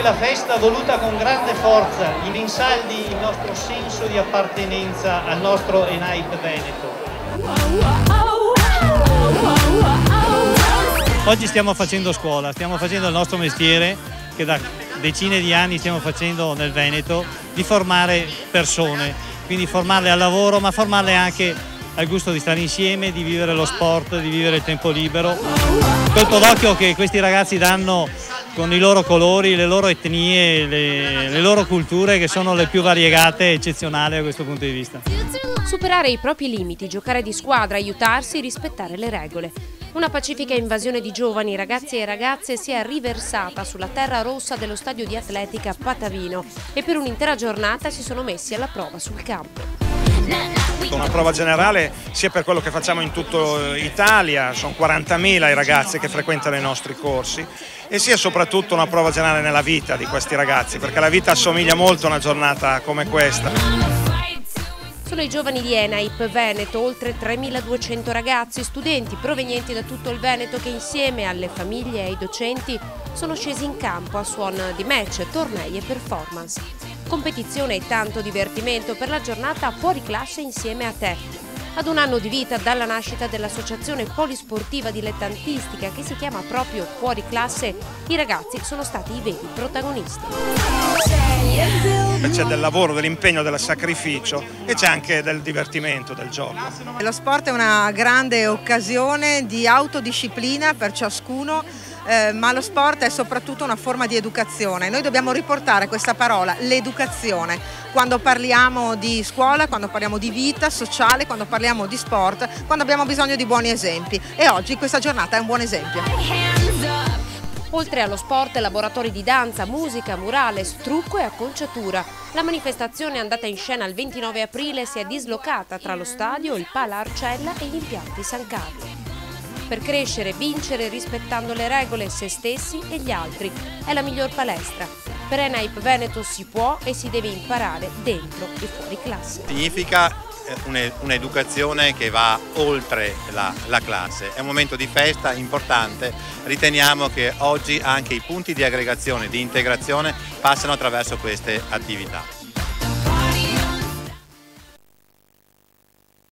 la festa voluta con grande forza, i rinsaldi il nostro senso di appartenenza al nostro ENAIP Veneto. Oggi stiamo facendo scuola, stiamo facendo il nostro mestiere che da decine di anni stiamo facendo nel Veneto, di formare persone, quindi formarle al lavoro ma formarle anche al gusto di stare insieme, di vivere lo sport, di vivere il tempo libero. Colpo d'occhio che questi ragazzi danno con i loro colori, le loro etnie, le loro culture che sono le più variegate e eccezionali da questo punto di vista. Superare i propri limiti, giocare di squadra, aiutarsi, rispettare le regole. Una pacifica invasione di giovani, ragazzi e ragazze si è riversata sulla terra rossa dello stadio di atletica Patavino e per un'intera giornata si sono messi alla prova sul campo. Una prova generale sia per quello che facciamo in tutta Italia, sono 40.000 i ragazzi che frequentano i nostri corsi, e sia soprattutto una prova generale nella vita di questi ragazzi, perché la vita assomiglia molto a una giornata come questa. Sono i giovani di ENAIP Veneto, oltre 3.200 ragazzi, studenti provenienti da tutto il Veneto che insieme alle famiglie e ai docenti sono scesi in campo a suon di match, tornei e performance. Competizione e tanto divertimento per la giornata fuori classe insieme a te. Ad un anno di vita dalla nascita dell'associazione polisportiva dilettantistica che si chiama proprio Fuori Classe, i ragazzi sono stati i veri protagonisti. C'è del lavoro, dell'impegno, del sacrificio e c'è anche del divertimento, del gioco. Lo sport è una grande occasione di autodisciplina per ciascuno, ma lo sport è soprattutto una forma di educazione. Noi dobbiamo riportare questa parola, l'educazione, quando parliamo di scuola, quando parliamo di vita sociale, quando parliamo di sport, quando abbiamo bisogno di buoni esempi, e oggi questa giornata è un buon esempio. Oltre allo sport, laboratori di danza, musica, murales, trucco e acconciatura. La manifestazione andata in scena il 29 aprile si è dislocata tra lo stadio, il Pala Arcella e gli impianti San Carlo. Per crescere, vincere rispettando le regole, se stessi e gli altri. È la miglior palestra. Per ENAIP Veneto si può e si deve imparare dentro e fuori classe. Significa un'educazione che va oltre la classe. È un momento di festa importante. Riteniamo che oggi anche i punti di aggregazione, di integrazione passano attraverso queste attività.